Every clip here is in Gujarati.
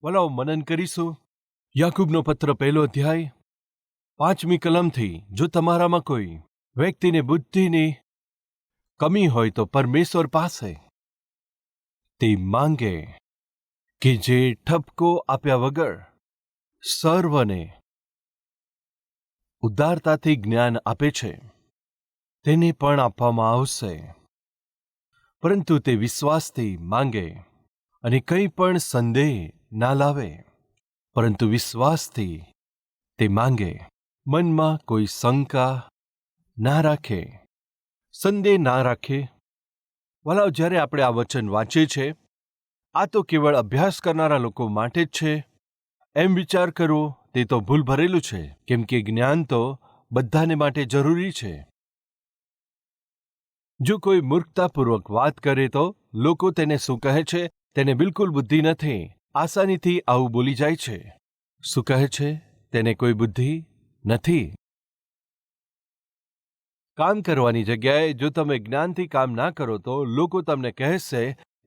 વલાઓ મનન કરીશું યાકૂબનો પત્ર 1 અધ્યાય 5મી કલમથી. જો તમારામાં કોઈ વ્યક્તિને બુદ્ધિની કમી હોય તો પરમેશ્વર પાસે તે માંગે કે જે ઠપકો આપ્યા વગર સર્વને ઉદારતાથી જ્ઞાન આપે છે, તેને પણ આપવામાં આવશે. પરંતુ તે વિશ્વાસથી માંગે અને કંઈ પણ સંદેહ ના લાવે, પરંતુ વિશ્વાસથી તે માંગે, મનમાં કોઈ શંકા ના રાખે, સંદેહ ના રાખે. વલાઓ, જ્યારે આપણે આ વચન વાંચીએ છીએ, આ તો કેવળ અભ્યાસ કરનારા લોકો માટે જ છે એમ વિચાર કરવો તે તો ભૂલ ભરેલું છે, કેમ કે જ્ઞાન તો બધાને માટે જરૂરી છે. જો કોઈ મૂર્ખતાપૂર્વક વાત કરે તો લોકો તેને શું કહે છે? તેને બિલકુલ બુદ્ધિ નથી. આસાનીથી આવું બોલી જાય છે. શું કહે છે? તેને કોઈ બુદ્ધિ નથી. કામ કરવાની જગ્યાએ જો તમે જ્ઞાનથી કામ ના કરો તો લોકો તમને કહેશે,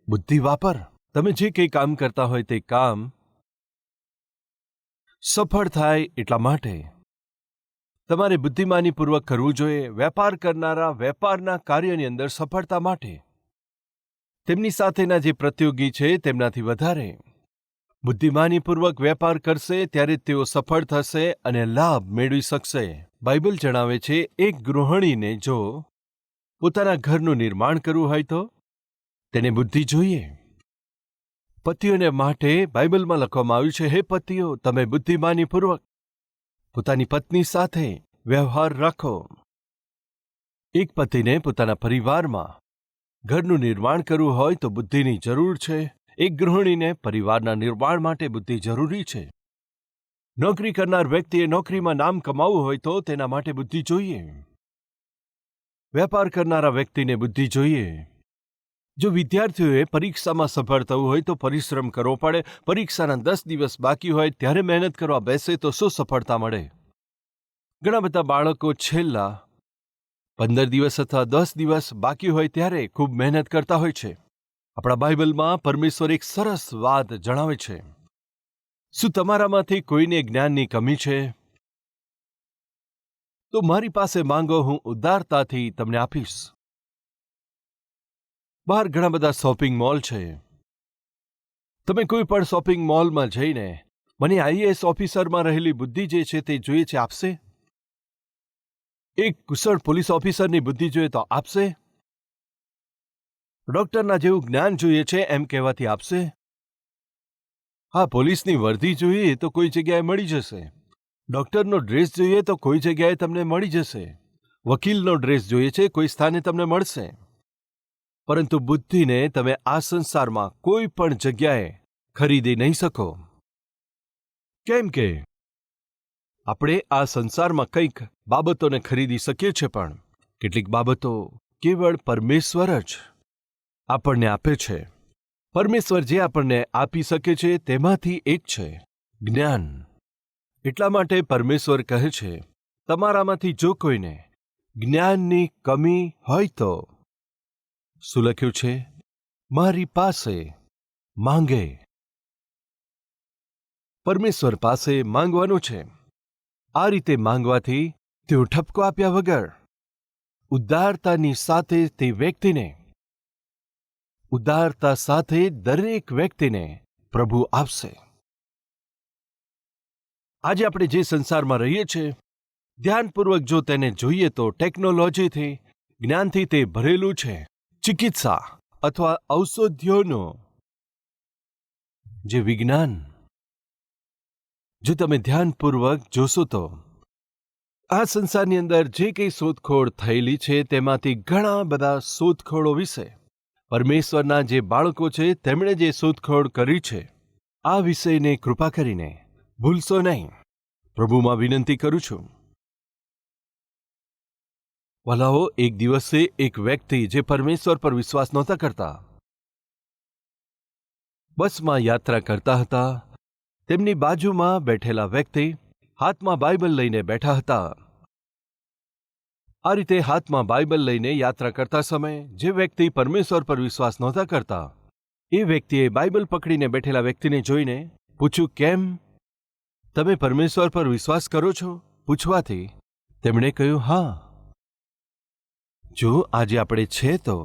બુદ્ધિ વાપર. તમે જે કંઈ કામ કરતા હોય તે કામ સફળ થાય એટલા માટે તમારે બુદ્ધિમાનીપૂર્વક કરવું જોઈએ. વેપાર કરનારા વેપારના કાર્યની અંદર સફળતા માટે તેમની સાથેના જે પ્રતિયોગી છે તેમનાથી વધારે બુદ્ધિમાનીપૂર્વક વેપાર કરશે, ત્યારે તેઓ સફળ થશે અને લાભ મેળવી શકશે. બાઇબલ જણાવે છે, એક ગૃહિણીને જો પોતાના ઘરનું નિર્માણ કરવું હોય તો તેને બુદ્ધિ જોઈએ. પતિઓને માટે બાઇબલમાં લખવામાં આવ્યું છે, હે પતિઓ, તમે બુદ્ધિમાનીપૂર્વક પોતાની પત્ની સાથે વ્યવહાર રાખો. એક પતિને પોતાના પરિવારમાં ઘરનું નિર્માણ કરવું હોય તો બુદ્ધિની જરૂર છે. એક ગૃહિણીને પરિવારના નિર્માણ માટે બુદ્ધિ જરૂરી છે. નોકરી કરનાર વ્યક્તિએ નોકરીમાં નામ કમાવવું હોય તો તેના માટે બુદ્ધિ જોઈએ. વેપાર કરનારા વ્યક્તિને બુદ્ધિ જોઈએ. જો વિદ્યાર્થીઓએ પરીક્ષામાં સફળ થવું હોય તો પરિશ્રમ કરવો પડે. પરીક્ષાના 10 દિવસ બાકી હોય ત્યારે મહેનત કરવા બેસે તો શું સફળતા મળે? ઘણા બધા બાળકો છેલ્લા 15 દિવસ અથવા 10 દિવસ બાકી હોય ત્યારે ખૂબ મહેનત કરતા હોય છે. આપણા બાઇબલમાં પરમેશ્વર એક સરસ વાત જણાવે છે. શું તમારામાંથી કોઈને જ્ઞાનની કમી છે? તો મારી પાસે માંગો, હું ઉદારતાથી તમને આપીશ. બહાર ઘણા બધા શોપિંગ મોલ છે. તમે કોઈ પણ શોપિંગ મોલમાં જઈને મને આઈએએસ ઓફિસરમાં રહેલી બુદ્ધિ જે છે તે જોઈએ છે, આપશે? એક કુશળ પોલીસ ઓફિસરની બુદ્ધિ જોઈએ તો આપશે? ડોક્ટરના જેવું જ્ઞાન જોઈએ છે એમ કહેવાથી આપશે? હા, પોલીસની વર્દી જોઈએ તો કોઈ જગ્યાએ મળી જશે. ડોક્ટરનો ડ્રેસ જોઈએ તો કોઈ જગ્યાએ તમને મળી જશે. વકીલનો ડ્રેસ જોઈએ છે, કોઈ સ્થાને તમને મળશે. પરંતુ બુદ્ધિને તમે આ સંસારમાં કોઈ પણ જગ્યાએ ખરીદી નહીં શકો. કેમ કે આપણે આ સંસારમાં કંઈક બાબતોને ખરીદી શકીએ છીએ, પણ કેટલીક બાબતો કેવળ પરમેશ્વર જ આપણને આપે છે. પરમેશ્વર જે આપણને આપી શકે છે તેમાંથી એક છે જ્ઞાન. એટલા માટે પરમેશ્વર કહે છે, તમારામાંથી જો કોઈને જ્ઞાનની કમી હોય તો શું લખ્યું છે? મારી પાસે માંગે. પરમેશ્વર પાસે માંગવાનું છે. આ રીતે માંગવાથી તેઓ ઠપકો આપ્યા વગર ઉદારતાની સાથે તે વ્યક્તિને, ઉદારતા સાથે દરેક વ્યક્તિને પ્રભુ આપશે. આજે આપણે જે સંસારમાં રહીએ છીએ, ધ્યાનપૂર્વક જો તેને જોઈએ તો ટેકનોલોજીથી, જ્ઞાનથી તે ભરેલું છે. ચિકિત્સા અથવા ઔષધિઓનો જે વિજ્ઞાન, જો તમે ધ્યાનપૂર્વક જોશો તો આ સંસારની અંદર જે કંઈ શોધખોળ થયેલી છે તેમાંથી ઘણા બધા શોધખોળો વિશે પરમેશ્વરના જે બાળકો છે તેમણે જે શોધખોળ કરી છે, આ વિષયને કૃપા કરીને ભૂલશો નહીં. પ્રભુમાં વિનંતી કરું છું. વલાઓ, એક દિવસે એક વ્યક્તિ જે પરમેશ્વર પર વિશ્વાસ નહોતા કરતા, બસમાં યાત્રા કરતા હતા. તેમની બાજુમાં બેઠેલા વ્યક્તિ હાથમાં બાઇબલ લઈને બેઠા હતા. આ રીતે હાથમાં બાઇબલ લઈને યાત્રા કરતા સમયે જે વ્યક્તિ પરમેશ્વર પર વિશ્વાસ નહોતા કરતા, એ વ્યક્તિએ બાઇબલ પકડીને બેઠેલા વ્યક્તિને જોઈને પૂછ્યું, કેમ? તમે પરમેશ્વર પર વિશ્વાસ કરો છો? પૂછવાથી તેમણે કહ્યું, હા. જો આજે આપણે છે તો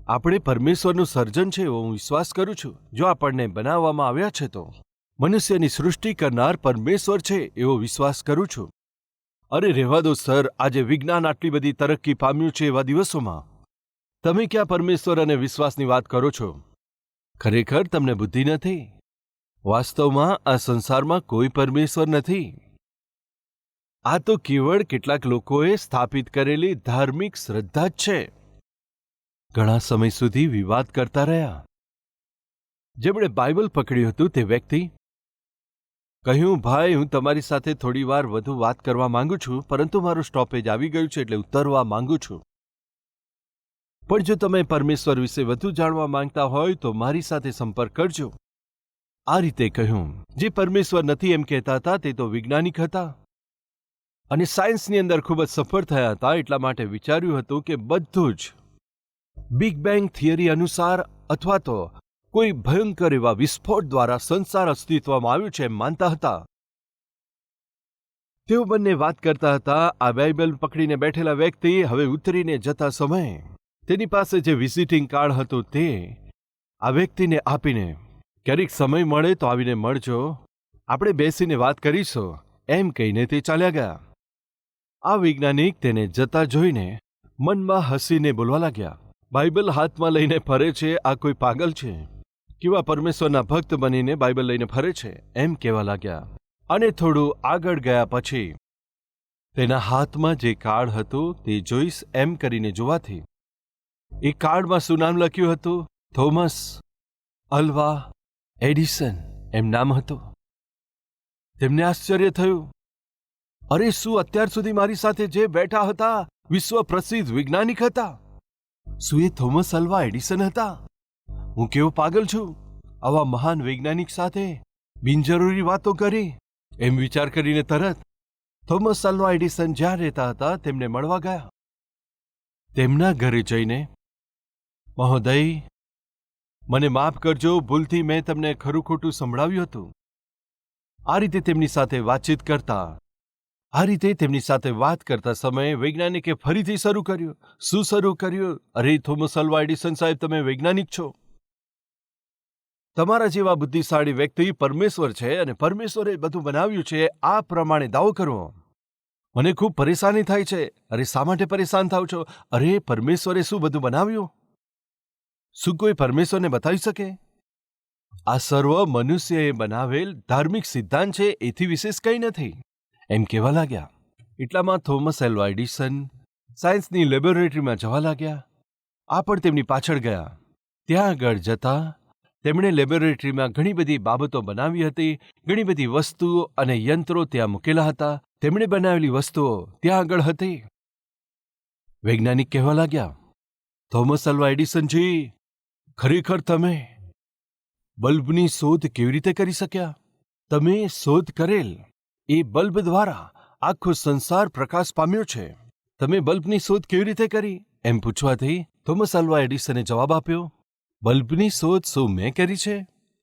આપણે પરમેશ્વરનું સર્જન છે એવો હું વિશ્વાસ કરું છું. જો આપણને બનાવવામાં આવ્યા છે તો મનુષ્યની સૃષ્ટિ કરનાર પરમેશ્વર છે એવો વિશ્વાસ કરું છું. અરે રહેવા દો સર, આજે વિજ્ઞાન આટલી બધી તરક્કી પામ્યું છે એવા દિવસોમાં તમે ક્યાં પરમેશ્વર અને વિશ્વાસની વાત કરો છો? ખરેખર તમને બુદ્ધિ નથી. વાસ્તવમાં આ સંસારમાં કોઈ પરમેશ્વર નથી. આ તો કેવળ કેટલાક લોકોએ સ્થાપિત કરેલી ધાર્મિક શ્રદ્ધા જ છે. ઘણા સમય સુધી વિવાદ કરતા રહ્યા. જેમણે બાઇબલ પકડ્યું હતું તે વ્યક્તિ કહ્યું, ભાઈ, હું તમારી સાથે થોડી વાર વધુ વાત કરવા માંગુ છું, પરંતુ મારું સ્ટોપેજ આવી ગયું છે એટલે ઉતરવા માંગુ છું. પણ જો તમે પરમેશ્વર વિશે વધુ જાણવા માંગતા હોય તો મારી સાથે સંપર્ક કરજો. આ રીતે કહ્યું. જે પરમેશ્વર નથી એમ કહેતા હતા તે તો વૈજ્ઞાનિક હતા અને સાયન્સની અંદર ખૂબ જ સફળ થયા હતા. એટલા માટે વિચાર્યું હતું કે બધું જ બિગ બેંગ થિયરી અનુસાર અથવા તો કોઈ ભયંકર એવા વિસ્ફોટ દ્વારા સંસાર અસ્તિત્વમાં આવ્યું છે એમ માનતા હતા. તેઓ બંને વાત કરતા હતા. આ બાઇબલ પકડીને બેઠેલા વ્યક્તિ હવે ઉતરીને જતા સમયે તેની પાસે જે વિઝિટિંગ કાર્ડ હતું તે આ વ્યક્તિને આપીને, ક્યારેક સમય મળે તો આવીને મળજો, આપણે બેસીને વાત કરીશું, એમ કહીને તે ચાલ્યા ગયા. આ વૈજ્ઞાનિક તેને જતા જોઈને મનમાં હસીને બોલવા લાગ્યા, બાઇબલ હાથમાં લઈને ફરે છે, આ કોઈ પાગલ છે? કેવા પરમેશ્વરના ભક્ત બનીને બાઇબલ લઈને ફરે છે, એમ કહેવા લાગ્યા. અને થોડું આગળ ગયા પછી તેના હાથમાં જે કાર્ડ હતું તે જોઈશ એમ કરીને જોવાથી એ કાર્ડમાં શું નામ લખ્યું હતું? થોમસ અલ્વા એડિસન એમ નામ હતું. તેમને આશ્ચર્ય થયું. અરે, શું અત્યાર સુધી મારી સાથે જે બેઠા હતા વિશ્વ પ્રસિદ્ધ વૈજ્ઞાનિક હતા, શું એ થોમસ અલ્વા એડિસન હતા? હું કેવો પાગલ છું, આવા મહાન વૈજ્ઞાનિક સાથે બિનજરૂરી વાતો કરી, એમ વિચાર કરીને તરત થોમસ અલ્વા એડિસન જ્યાં રહેતા હતા તેમને મળવા ગયા. તેમના ઘરે જઈને, મહોદય, મને માફ કરજો, ભૂલથી મેં તમને ખરું ખોટું સંભળાવ્યું હતું. આ રીતે તેમની સાથે વાત કરતા સમયે વૈજ્ઞાનિકે ફરીથી શરૂ કર્યું. શું શરૂ કર્યું? અરે થોમસ અલ્વા એડિસન સાહેબ, તમે વૈજ્ઞાનિક છો. તમારા જેવા બુદ્ધિશાળી વ્યક્તિ પરમેશ્વર છે અને પરમેશ્વરે બધું બનાવ્યું છે, આ પ્રમાણે દાવો કરવો મને ખૂબ પરેશાની થાય છે. અરે, શા માટે પરેશાન થાવ છો? અરે, પરમેશ્વરે શું બધું બનાવ્યું? શું કોઈ પરમેશ્વરને બતાવી શકે? આ સર્વ મનુષ્યએ બનાવેલ ધાર્મિક સિદ્ધાંત છે, એથી વિશેષ કંઈ નથી, એમ કહેવા લાગ્યા. એટલામાં થોમસ અલ્વા એડિસન સાયન્સની લેબોરેટરીમાં જવા લાગ્યા. આ પણ તેમની પાછળ ગયા. ત્યાં આગળ જતા તેમણે લેબોરેટરીમાં ઘણી બધી બાબતો બનાવી હતી. ઘણી બધી વસ્તુઓ અને યંત્રો ત્યાં મૂકેલા હતા. તેમણે બનાવેલી વસ્તુઓ ત્યાં આગળ હતી. વૈજ્ઞાનિક કહેવા લાગ્યા, થોમસ અલ્વા એડિસનજી, ખરેખર તમે બલ્બની શોધ કેવી રીતે કરી શક્યા? તમે શોધ કરેલ એ બલ્બ દ્વારા આખો સંસાર પ્રકાશ પામ્યો છે. તમે બલ્બની શોધ કેવી રીતે કરી? એમ પૂછવાથી થોમસ અલ્વા એડિસને જવાબ આપ્યો, બલ્બની શોધ શું મેં કરી છે?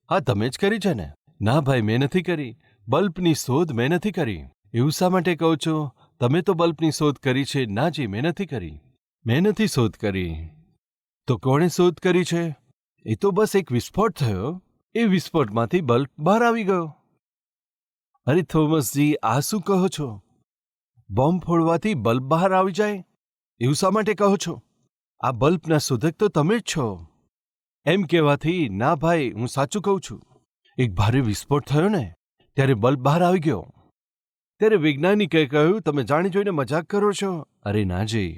હા, તમે જ કરી છે ને? ના ભાઈ, મેં નથી કરી. બલ્બની શોધ મેં નથી કરી. એવું શા માટે કહો છો? તમે તો બલ્બની શોધ કરી છે. ના જી, મેં નથી કરી. મેં નથી શોધ કરી. તો કોણે શોધ કરી છે? એ તો બસ એક વિસ્ફોટ થયો, એ વિસ્ફોટમાંથી બલ્બ બહાર આવી ગયો. અરે થોમસજી, આ શું કહો છો? બોમ્બ ફોડવાથી બલ્બ બહાર આવી જાય, એવું શા માટે કહો છો? આ બલ્બના શોધક તો તમે જ છો. એમ કહેવાથી, ના ભાઈ, હું સાચું કહું છું. એક ભારે વિસ્ફોટ થયો ને ત્યારે બલ્બ બહાર આવી ગયો. ત્યારે વૈજ્ઞાનિકે કહ્યું, તમે જાણી જોઈને મજાક કરો છો? અરે ના જી.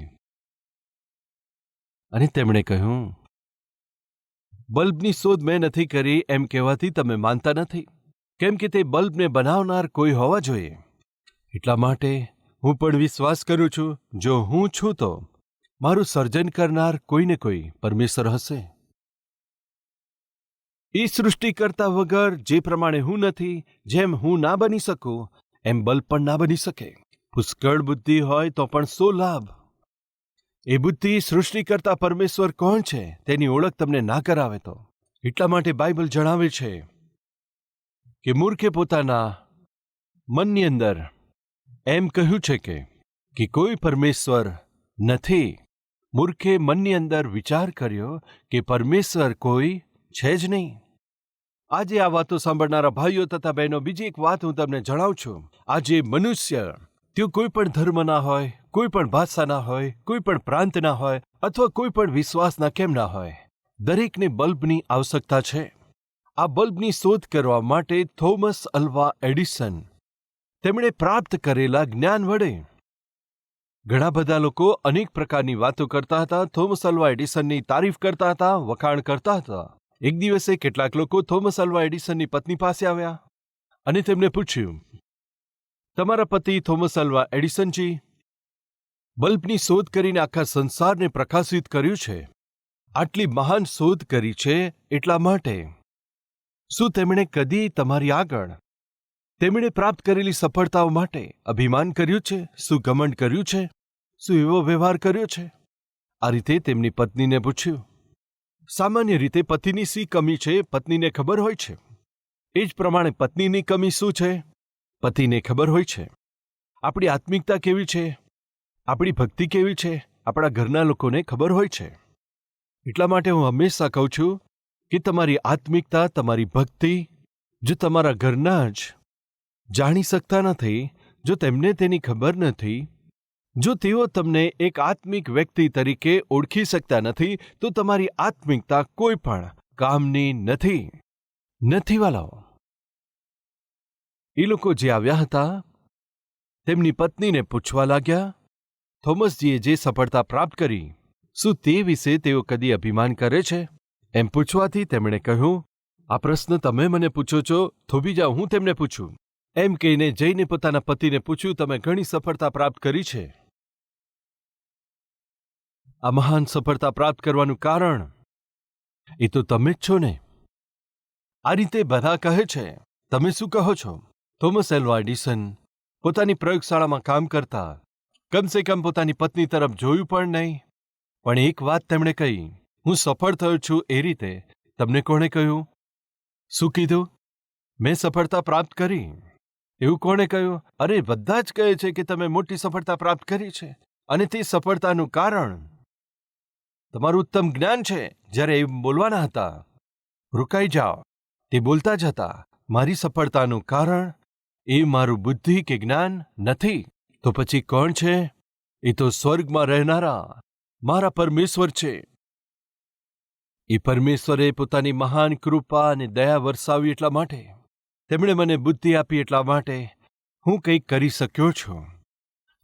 અને તેમણે કહ્યું, બલ્બની શોધ મેં નથી કરી એમ કહેવાથી તમે માનતા નથી, કેમ કે તે બલ્બને બનાવનાર કોઈ હોવા જોઈએ. એટલા માટે હું પણ વિશ્વાસ કરું છું, જો હું છું તો મારું સર્જન કરનાર કોઈને કોઈ પરમેશ્વર હશે. એ સૃષ્ટિ કરતા વગર જે પ્રમાણે હું નથી, જેમ હું ના બની શકું એમ બલ્બ પણ ના બની શકે. પુષ્કળ બુદ્ધિ હોય તો પણ શો લાભ? એ બુદ્ધિ સૃષ્ટિ કરતા પરમેશ્વર કોણ છે તેની ઓળખ તમને ના કરાવે તો. એટલા માટે બાઇબલ જણાવે છે, કે મૂર્ખે પોતાના મનની અંદર એમ કહ્યું છે કે કોઈ પરમેશ્વર નથી. મૂર્ખે મનની અંદર વિચાર કર્યો કે પરમેશ્વર કોઈ છે જ નહીં. આજે આ વાતો સાંભળનારા ભાઈઓ તથા બહેનો, બીજી એક વાત હું તમને જણાવું છું. આજે મનુષ્ય તેઓ કોઈ પણ ધર્મના હોય, કોઈ પણ ભાષાના હોય, કોઈ પણ પ્રાંતના હોય અથવા કોઈ પણ વિશ્વાસના કેમ ના હોય, દરેકને બલ્બની આવશ્યકતા છે. આ બલ્બની શોધ કરવા માટે થોમસ અલ્વા એડિસન તેમણે પ્રાપ્ત કરેલા જ્ઞાન વડે ઘણા બધા લોકો અનેક પ્રકારની વાતો કરતા હતા. થોમસ અલ્વા એડિસનની તારીફ કરતા હતા, વખાણ કરતા હતા. એક દિવસે કેટલાક લોકો થોમસ અલ્વા એડિસનની પત્ની પાસે આવ્યા અને તેમને પૂછ્યું, તમારા પતિ થોમસ અલ્વા એડિસનજી બલ્બની શોધ કરીને આખા સંસારને પ્રકાશિત કર્યું છે. આટલી મહાન શોધ કરી છે, એટલા માટે શું તેમણે કદી તમારી આગળ તેમણે પ્રાપ્ત કરેલી સફળતાઓ માટે અભિમાન કર્યું છે? શું ઘમંડ કર્યું છે? શું એવો વ્યવહાર કર્યો છે? આ રીતે તેમની પત્નીને પૂછ્યું. સામાન્ય રીતે પતિની શી કમી છે પત્નીને ખબર હોય છે. એ જ પ્રમાણે પત્નીની કમી શું છે પતિને ખબર હોય છે. આપણી આત્મિકતા કેવી છે, આપણી ભક્તિ કેવી છે, આપણા ઘરના લોકોને ખબર હોય છે. એટલા માટે હું હંમેશા કહું છું કે તમારી આત્મિકતા, તમારી ભક્તિ જો તમારા ઘરના જ જાણી શકતા નથી, જો તેમને તેની ખબર નથી, જો તેઓ તમને એક આત્મિક વ્યક્તિ તરીકે ઓળખી શકતા નથી, તો તમારી આત્મિકતા કોઈ પણ કામની નથી વાલાઓ. એ લોકો જે આવ્યા હતા તેમની પત્નીને પૂછવા લાગ્યા, થોમસજીએ જે સફળતા પ્રાપ્ત કરી, શું તે વિશે તેઓ કદી અભિમાન કરે છે? એમ પૂછવાથી તેમણે કહ્યું, આ પ્રશ્ન તમે મને પૂછો છો, થોભી જાઓ, હું તેમને પૂછું. એમ કહીને જઈને પોતાના પતિને પૂછ્યું, તમે ઘણી સફળતા પ્રાપ્ત કરી છે. આ મહાન સફળતા પ્રાપ્ત કરવાનું કારણ એ તો તમે જ છો ને. આ રીતે બધા કહે છે, તમે શું કહો છો? થોમસ એલ્વા એડિસન પોતાની પ્રયોગશાળામાં કામ કરતા કમસે કમ પોતાની પત્ની તરફ જોયું પણ નહીં. પણ એક વાત તેમણે કહી, હું સફળ થયો છું. એ રીતે તમને કોણે કહ્યું? શું કીધું? મેં સફળતા પ્રાપ્ત કરી. એવું કોણે કહ્યું? અરે બધા જ કહે છે કે તમે મોટી સફળતા પ્રાપ્ત કરી છે, અને તે સફળતાનું કારણ તમારું ઉત્તમ જ્ઞાન છે. જ્યારે એમ બોલવાના હતા, રોકાઈ જાઓ, તે બોલતા જ હતા, મારી સફળતાનું કારણ એ મારું બુદ્ધિ કે જ્ઞાન નથી. તો પછી કોણ છે? એ તો સ્વર્ગમાં રહેનારા મારા પરમેશ્વર છે. એ પરમેશ્વરે પોતાની મહાન કૃપા અને દયા વરસાવી એટલા માટે, તેમણે મને બુદ્ધિ આપી એટલા માટે હું કંઈક કરી શક્યો છું.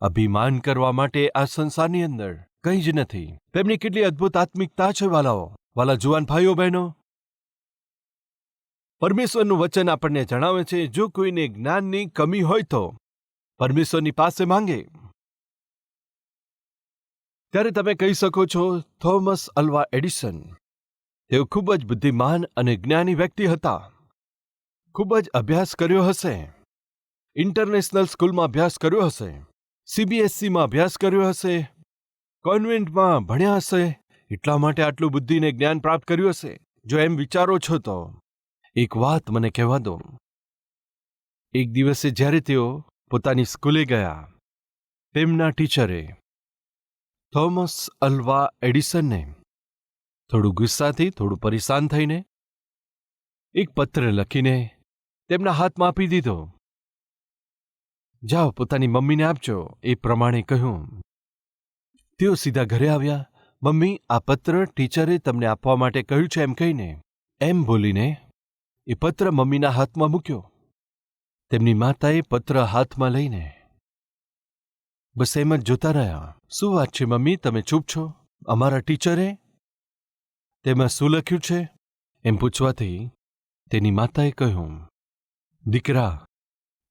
અભિમાન કરવા માટે આ સંસારની અંદર કંઈ જ નથી. તેમની કેટલી અદ્ભુત આત્મિકતા છે વાલાઓ, વાલા જુવાન ભાઈઓ બહેનો. પરમેશ્વરનું વચન આપણને જણાવે છે, જો કોઈને જ્ઞાનની કમી હોય તો પરમેશ્વરની પાસે માંગે. ત્યારે તમે કહી શકો છો, થોમસ અલ્વા એડિસન તેઓ ખૂબ જ બુદ્ધિમાન અને જ્ઞાની વ્યક્તિ હતા. ખૂબ જ અભ્યાસ કર્યો હશે, ઇન્ટરનેશનલ સ્કૂલમાં અભ્યાસ કર્યો હશે, CBSEમાં અભ્યાસ કર્યો હશે, કોન્વેન્ટમાં ભણ્યા હશે, એટલા માટે આટલું બુદ્ધિ ને જ્ઞાન પ્રાપ્ત કર્યું હશે. જો એમ વિચારો છો તો એક વાત મને કહેવા દો. એક દિવસે જ્યારે તેઓ પોતાની સ્કૂલે ગયા, તેમના ટીચરે થોમસ અલ્વા એડિસનને થોડું ગુસ્સાથી, થોડું પરેશાન થઈને એક પત્ર લખીને તેમના હાથમાં આપી દીધો. જાઓ પોતાની મમ્મીને આપજો. એ પ્રમાણે કહ્યું. તેઓ સીધા ઘરે આવ્યા. મમ્મી, આ પત્ર ટીચરે તમને આપવા માટે કહ્યું છે એમ કહીને, એમ બોલીને એ પત્ર મમ્મીના હાથમાં મૂક્યો. તેમની માતાએ પત્ર હાથમાં લઈને બસ એમ જ જોતા રહ્યા. શું વાત છે મમ્મી, તમે ચૂપ છો? અમારા ટીચરે તેમાં શું લખ્યું છે? એમ પૂછવાથી તેની માતાએ કહ્યું, દીકરા,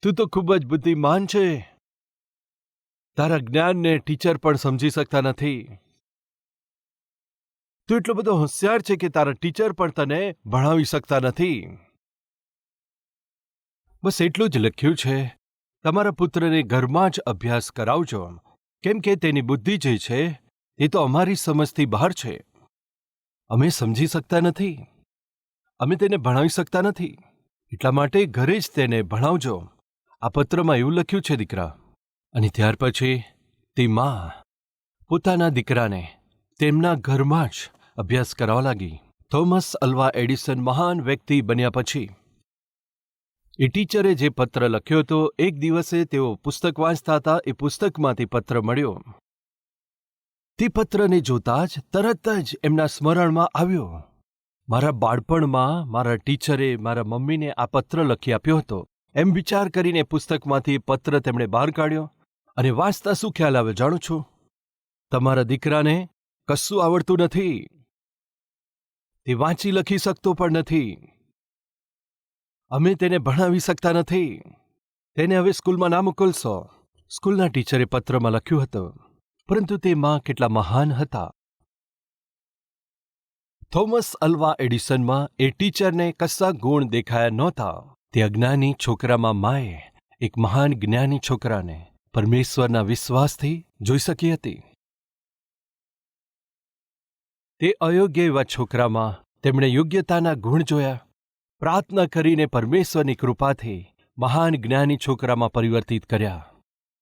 તું તો ખૂબ જ બુદ્ધિમાન છે. તારા જ્ઞાનને ટીચર પણ સમજી શકતા નથી. તું એટલો બધો હોશિયાર છે કે તારા ટીચર પણ તને ભણાવી શકતા નથી. બસ એટલું જ લખ્યું છે. તમારા પુત્રને ઘરમાં જ અભ્યાસ કરાવજો, કેમ કે તેની બુદ્ધિ જે છે એ તો અમારી સમજથી બહાર છે. અમે સમજી શકતા નથી, અમે તેને ભણાવી શકતા નથી. એટલા માટે ઘરે જ તેને ભણાવજો. આ પત્રમાં એવું લખ્યું છે દીકરા. અને ત્યાર પછી તે માં પોતાના દીકરાને તેમના ઘરમાં જ અભ્યાસ કરાવવા લાગી. થોમસ અલ્વા એડિસન મહાન વ્યક્તિ બન્યા પછી એ ટીચરે જે પત્ર લખ્યો હતો, એક દિવસે તેઓ પુસ્તક વાંચતા હતા. એ પુસ્તકમાંથી પત્ર મળ્યો. તે પત્રને જોતા જ તરત જ એમના સ્મરણમાં આવ્યો, મારા બાળપણમાં મારા ટીચરે મારા મમ્મીને આ પત્ર લખી આપ્યો હતો. એમ વિચાર કરીને પુસ્તકમાંથી પત્ર તેમણે બહાર કાઢ્યો અને વાંચતા શું ખ્યાલ આવે જાણો છો? તમારા દીકરાને કશું આવડતું નથી. તે વાંચી લખી શકતો પણ નથી. અમે તેને ભણાવી શકતા નથી. તેને હવે સ્કૂલમાં ના મોકલશો. સ્કૂલના ટીચરે પત્રમાં લખ્યું હતું. પરંતુ તે માં કેટલા મહાન હતા. થોમસ અલ્વા એડિસનમાં એ ટીચરને કશા ગુણ દેખાયા નહોતા. તે અજ્ઞાની છોકરામાં માએ એક મહાન જ્ઞાની છોકરાને પરમેશ્વરના વિશ્વાસથી જોઈ શકી હતી. તે અયોગ્ય એવા છોકરામાં તેમણે યોગ્યતાના ગુણ જોયા. પ્રાર્થના કરીને પરમેશ્વરની કૃપાથી મહાન જ્ઞાની છોકરામાં પરિવર્તિત કર્યા.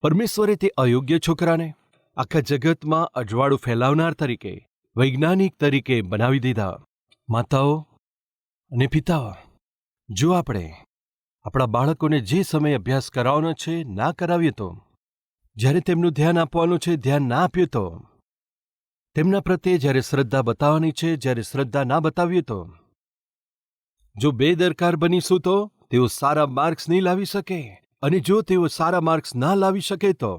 પરમેશ્વરે તે અયોગ્ય છોકરાને આખા જગતમાં અજવાળું ફેલાવનાર તરીકે, વૈજ્ઞાનિક તરીકે બનાવી દીધા. માતાઓ અને પિતાઓ, જો આપણે આપણા બાળકોને જે સમયે અભ્યાસ કરાવવાનો છે ના કરાવીએ તો, જ્યારે તેમનું ધ્યાન આપવાનું છે ધ્યાન ના આપ્યું તો, તેમના પ્રત્યે જ્યારે શ્રદ્ધા બતાવવાની છે જ્યારે શ્રદ્ધા ના બતાવીએ તો, જો બેદરકાર બનીશું તો તેઓ સારા માર્ક્સ નહીં લાવી શકે. અને જો તેઓ સારા માર્ક્સ ના લાવી શકે તો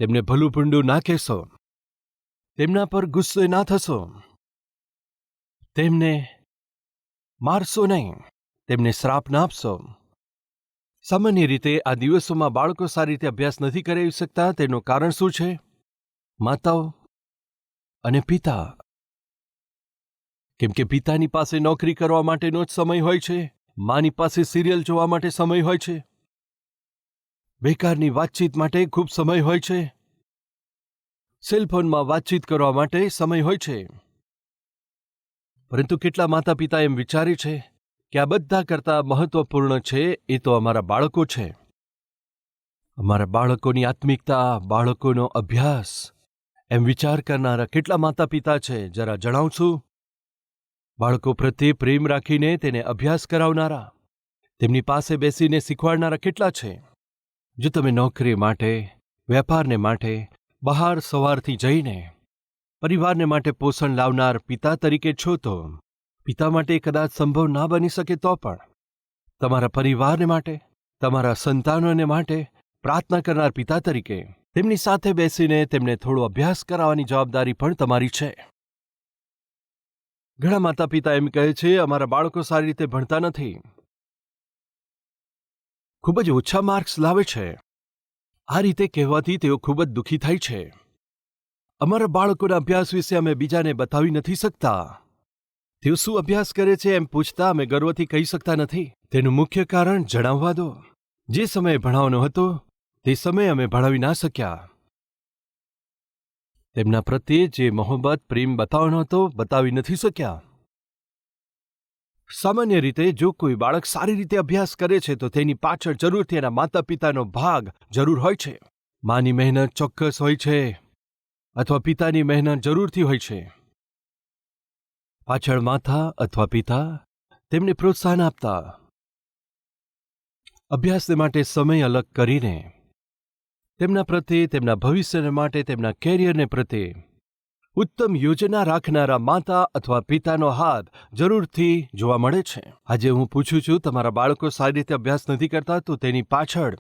તેમને ભલું ભૂંડું ના કહેશો, તેમના પર ગુસ્સે ના થશો, તેમને મારશો નહીં, તેમને શ્રાપ ના આપશો. સામાન્ય રીતે આ દિવસોમાં બાળકો સારી રીતે અભ્યાસ નથી કરાવી શકતા. તેનું કારણ શું છે? માતાઓ અને પિતા. કેમ કે પિતાની પાસે નોકરી કરવા માટેનો જ સમય હોય છે, માની પાસે સિરિયલ જોવા માટે સમય હોય છે, બેકારની વાતચીત માટે ખૂબ સમય હોય છે, સેલફોનમાં વાતચીત કરવા માટે સમય હોય છે. પરંતુ કેટલા માતા પિતા એમ વિચારે છે કે આ બધા કરતાં મહત્વપૂર્ણ છે એ તો અમારા બાળકો છે. અમારા બાળકોની આત્મિકતા, બાળકોનો અભ્યાસ, એમ વિચાર કરનારા કેટલા માતા પિતા છે જરા જણાવશું? બાળકો પ્રત્યે પ્રેમ રાખીને તેને અભ્યાસ કરાવનારા, તેમની પાસે બેસીને શીખવાડનારા કેટલા છે? જો તમે નોકરી માટે, વેપારને માટે બહાર સવારથી જઈને પરિવારને માટે પોષણ લાવનાર પિતા તરીકે છો તો પિતા માટે કદાચ સંભવ ના બની શકે તો પણ તમારા પરિવારને માટે, તમારા સંતાનોને માટે પ્રાર્થના કરનાર પિતા તરીકે તેમની સાથે બેસીને તેમને થોડો અભ્યાસ કરાવવાની જવાબદારી પણ તમારી છે. ઘણા માતા પિતા એમ કહે છે અમારા બાળકો સારી રીતે ભણતા નથી, ખૂબ જ ઓછા માર્ક્સ લાવે છે. આ રીતે કહેવાથી તેઓ ખૂબ જ દુઃખી થાય છે. અમારા બાળકોના અભ્યાસ વિશે અમે બીજાને બતાવી નથી શકતા. તેઓ શું અભ્યાસ કરે છે એમ પૂછતા અમે ગર્વથી કહી શકતા નથી. તેનું મુખ્ય કારણ જણાવવા દો. જે સમયે ભણાવવાનો હતો તે સમયે અમે ભણાવી ના શક્યા. તેમના પ્રત્યે જે મોહબ્બત, પ્રેમ બતાવવાનો હતો બતાવી નથી શક્યા. સામાન્ય રીતે જો કોઈ બાળક સારી રીતે અભ્યાસ કરે છે તો તેની પાછળ જરૂરથી એના માતા પિતાનો ભાગ જરૂર હોય છે. માની મહેનત ચોક્કસ હોય છે અથવા પિતાની મહેનત જરૂરથી હોય છે. પાછળ માતા અથવા પિતા તેમને પ્રોત્સાહન આપતા, અભ્યાસને માટે સમય અલગ કરીને તેમના પ્રત્યે, તેમના ભવિષ્યને માટે, તેમના કેરિયરને પ્રત્યે ઉત્તમ યોજના રાખનારા માતા અથવા પિતાનો હાથ જરૂરથી જોવા મળે છે. આજે હું પૂછું છું તમારા બાળકો સારી રીતે અભ્યાસ નથી કરતા તો તેની પાછળ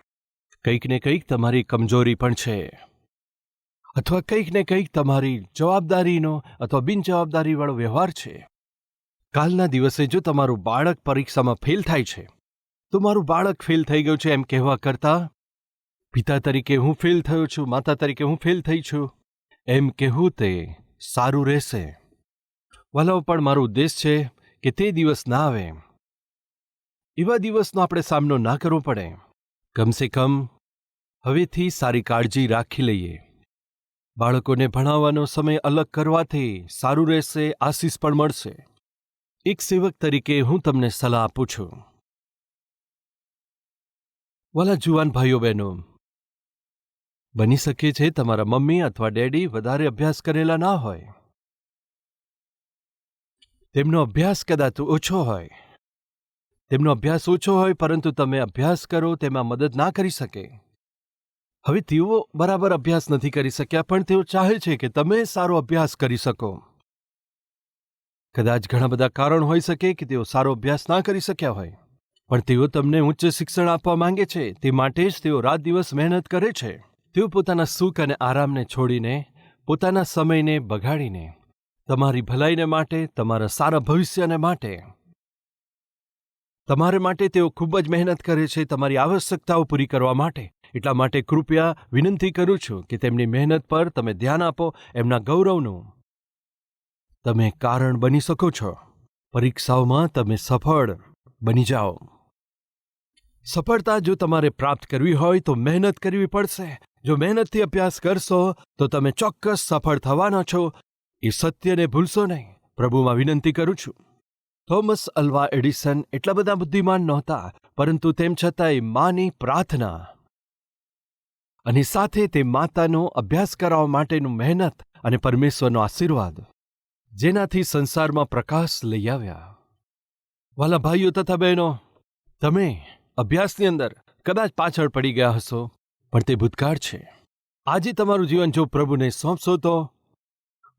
કંઈક ને કંઈક તમારી કમજોરી પણ છે, અથવા કંઈક ને કંઈક તમારી જવાબદારીનો અથવા બિનજવાબદારીવાળો વ્યવહાર છે. કાલના દિવસે જો તમારું બાળક પરીક્ષામાં ફેલ થાય છે તો મારું બાળક ફેલ થઈ ગયું છે એમ કહેવા કરતાં પિતા તરીકે હું ફેલ થયો છું, માતા તરીકે હું ફેલ થઈ છું એમ કહેવું તે સારું રહેશે. વાલાઓ, પણ મારો ઉદ્દેશ છે કે તે દિવસ ના આવે, એવા દિવસનો આપણે સામનો ના કરવો પડે. કમસે કમ હવેથી સારી કાળજી રાખી લઈએ. બાળકોને ભણાવવાનો સમય અલગ કરવાથી સારું રહેશે, આશીષ પણ મળશે. એક સેવક તરીકે હું તમને સલાહ આપું છું. વાલા જુવાન ભાઈઓ બહેનો, બની શકે છે તમારા મમ્મી અથવા ડેડી વધારે અભ્યાસ કરેલા ના હોય. તેમનો અભ્યાસ કદાચ ઓછો હોય. તેમનો અભ્યાસ ઓછો હોય, પરંતુ તમે અભ્યાસ કરો તેમાં મદદ ના કરી શકે. હવે તેઓ બરાબર અભ્યાસ નથી કરી શક્યા, પણ તેઓ ચાહે છે કે તમે સારો અભ્યાસ કરી શકો. કદાચ ઘણા બધા કારણ હોઈ શકે કે તેઓ સારો અભ્યાસ ના કરી શક્યા હોય, પણ તેઓ તમને ઉચ્ચ શિક્ષણ આપવા માંગે છે. તે માટે જ તેઓ રાત દિવસ મહેનત કરે છે. તેઓ પોતાના સુખ અને આરામને છોડીને, પોતાના સમયને બગાડીને, તમારી ભલાઈને માટે, તમારા સારા ભવિષ્યને માટે, તમારે માટે તેઓ ખૂબ જ મહેનત કરે છે, તમારી આવશ્યકતાઓ પૂરી કરવા માટે. એટલા માટે કૃપયા વિનંતી કરું છું કે તેમની મહેનત પર તમે ધ્યાન આપો. એમના ગૌરવનું તમે કારણ બની શકો છો. પરીક્ષાઓમાં તમે સફળ બની જાઓ. સફળતા જો તમારે પ્રાપ્ત કરવી હોય તો મહેનત કરવી પડશે. જો મહેનતથી અભ્યાસ કરશો તો તમે ચોક્કસ સફળ થવાના છો. એ સત્યને ભૂલશો નહીં. પ્રભુમાં વિનંતી કરું છું. થોમસ અલ્વા એડિસન એટલા બધા બુદ્ધિમાન નહોતા, પરંતુ તેમ છતાંય માની પ્રાર્થના અને સાથે તે માતાનો અભ્યાસ કરાવવા માટેનું મહેનત અને પરમેશ્વરનો આશીર્વાદ, જેનાથી સંસારમાં પ્રકાશ લઈ આવ્યા. વાલા ભાઈઓ તથા બહેનો, તમે અભ્યાસની અંદર કદાચ પાછળ પડી ગયા હશો, પણ તે ભૂતકાળ છે. આજે તમારું જીવન જો પ્રભુને સોંપશો તો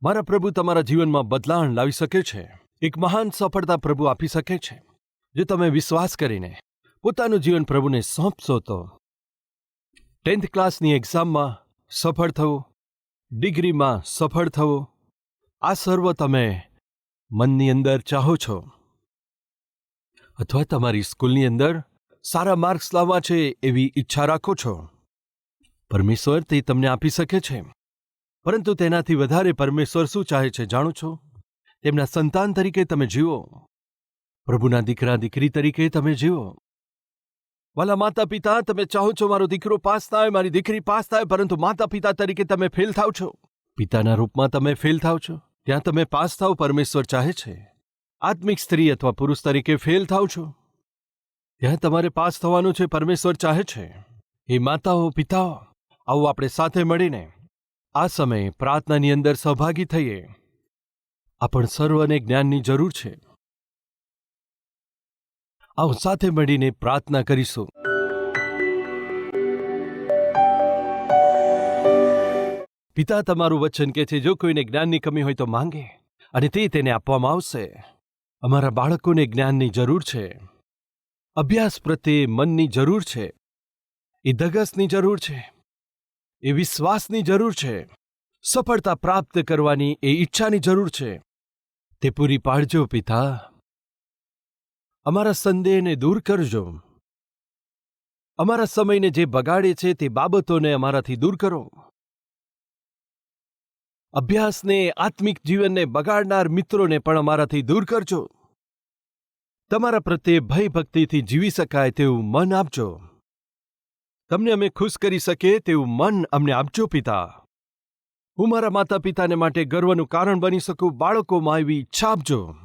મારા પ્રભુ તમારા જીવનમાં બદલાણ લાવી શકે છે. એક મહાન સફળતા પ્રભુ આપી શકે છે. જો તમે વિશ્વાસ કરીને પોતાનું જીવન પ્રભુને સોંપશો તો 10th ક્લાસની એક્ઝામમાં સફળ થવું, ડિગ્રીમાં સફળ થવું, આ સર્વ તમે મનની અંદર ચાહો છો. અથવા તમારી સ્કૂલની અંદર સારા માર્ક્સ લાવવા છે એવી ઈચ્છા રાખો છો. પરમેશ્વર તે તમને આપી શકે છે. પરંતુ તેનાથી વધારે પરમેશ્વર શું ચાહે છે જાણો છો? તેમના સંતાન તરીકે તમે જીવો. પ્રભુના દીકરા દીકરી તરીકે તમે જીવો. વાલા માતા પિતા, તમે ચાહો છો મારો દીકરો પાસ થાય, મારી દીકરી પાસ થાય, પરંતુ માતા પિતા તરીકે તમે ફેલ થાવ છો. પિતાના રૂપમાં તમે ફેલ થાવ છો. ત્યાં તમે પાસ થાવ પરમેશ્વર ચાહે છે. આત્મિક સ્ત્રી અથવા પુરુષ તરીકે ફેલ થાવ છો, ત્યાં તમારે પાસ થવાનું છે. પરમેશ્વર ચાહે છે. એ માતાઓ પિતાઓ, આવો આપણે સાથે મળીને આ સમયે પ્રાર્થનાની અંદર સહભાગી થઈએ. આપણ સર્વને જ્ઞાનની જરૂર છે. આવો સાથે મળીને પ્રાર્થના કરીશું. પિતા, તમારું વચન કહે છે જો કોઈને જ્ઞાનની કમી હોય તો માંગે અને તે તેને આપવામાં આવશે. અમારા બાળકોને જ્ઞાનની જરૂર છે. અભ્યાસ પ્રત્યે મનની જરૂર છે. એ ધગસની જરૂર છે. એ વિશ્વાસની જરૂર છે. સફળતા પ્રાપ્ત કરવાની એ ઈચ્છાની જરૂર છે. તે પૂરી પાડજો પિતા. અમારા સંદેહને દૂર કરજો. અમારા સમયને જે બગાડે છે તે બાબતોને અમારાથી દૂર કરો. અભ્યાસને, આત્મિક જીવનને બગાડનાર મિત્રોને પણ અમારાથી દૂર કરજો. તમારા પ્રત્યે ભય ભક્તિથી જીવી શકાય તેવું મન આપજો. તમને અમે ખુશ કરી શકીએ તેવું મન અમને આપજો પિતા. હું મારા માતા પિતાને માટે ગર્વનું કારણ બની શકું. બાળકોમાં એવી ઈચ્છા આપજો.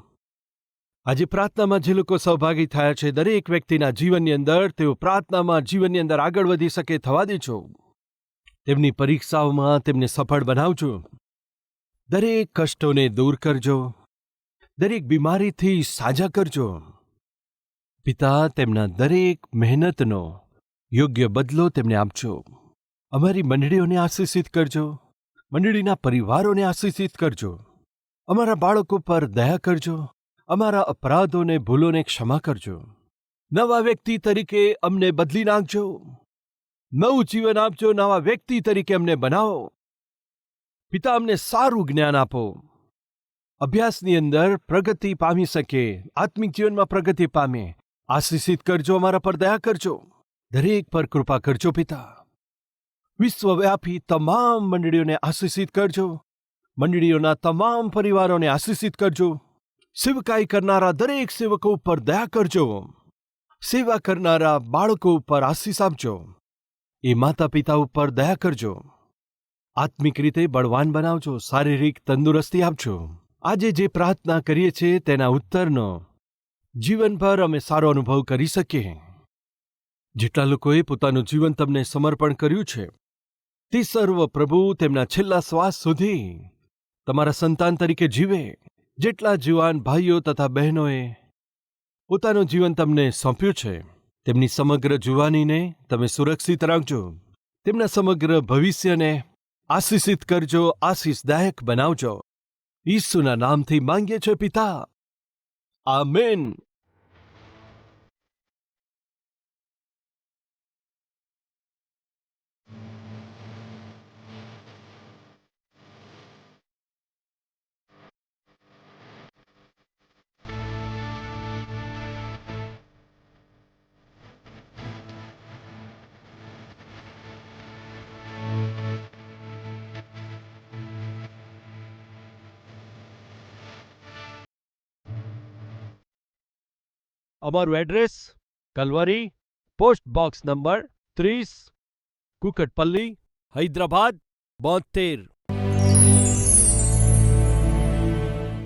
આજે પ્રાર્થનામાં જે લોકો સહભાગી થયા છે, દરેક વ્યક્તિના જીવનની અંદર તેઓ પ્રાર્થનામાં જીવનની અંદર આગળ વધી શકે થવા દેજો. તેમની પરીક્ષાઓમાં તેમને સફળ બનાવજો. દરેક કષ્ટોને દૂર કરજો. દરેક બીમારીથી સાજા કરજો. પિતા, તેમના દરેક મહેનતનો યોગ્ય બદલો તેમને આપજો. અમારી મંડળીઓને આશીષિત કરજો. મંડળીના પરિવારોને આશીષિત કરજો. અમારા બાળકો પર દયા કરજો. અમારા અપરાધોને, ભૂલોને ક્ષમા કરજો. નવા વ્યક્તિ તરીકે અમને બદલી નાખજો. નવું જીવન આપજો. નવા વ્યક્તિ તરીકે અમને બનાવો. પિતા, અમને સારું જ્ઞાન આપો. અભ્યાસની અંદર પ્રગતિ પામી શકે, આત્મિક જીવનમાં પ્રગતિ પામે. આશીષિત કરજો. અમારા પર દયા કરજો. દરેક પર કૃપા કરજો પિતા. વિશ્વવ્યાપી તમામ મંડળીઓને આશીષિત કરજો. મંડળીઓના તમામ પરિવારોને આશીષિત કરજો. સેવકાઈ કરનારા દરેક સેવકો ઉપર દયા કરજો. સેવા કરનારા બાળકો ઉપર આશીષ આપજો. એ માતા પિતા ઉપર દયા કરજો. આત્મિક રીતે બળવાન બનાવજો. શારીરિક તંદુરસ્તી આપજો. આજે જે પ્રાર્થના કરીએ છીએ તેના ઉત્તરનો જીવનભર અમે સારો અનુભવ કરી શકીએ. જેટલા લોકોએ પોતાનું જીવન તમને સમર્પણ કર્યું છે તે સર્વ પ્રભુ તેમના છેલ્લા શ્વાસ સુધી તમારા સંતાન તરીકે જીવે. જેટલા જુવાન ભાઈઓ તથા બહેનોએ પોતાનું જીવન તમને સોંપ્યું છે તેમની સમગ્ર જુવાનીને તમે સુરક્ષિત રાખજો. તેમના સમગ્ર ભવિષ્યને આશીષિત કરજો, આશીષદાયક બનાવજો. ઈસુના નામથી માંગીએ છીએ પિતા, આમેન. અમારું address Calvary, post box number 30, Kukatpally, Hyderabad 72.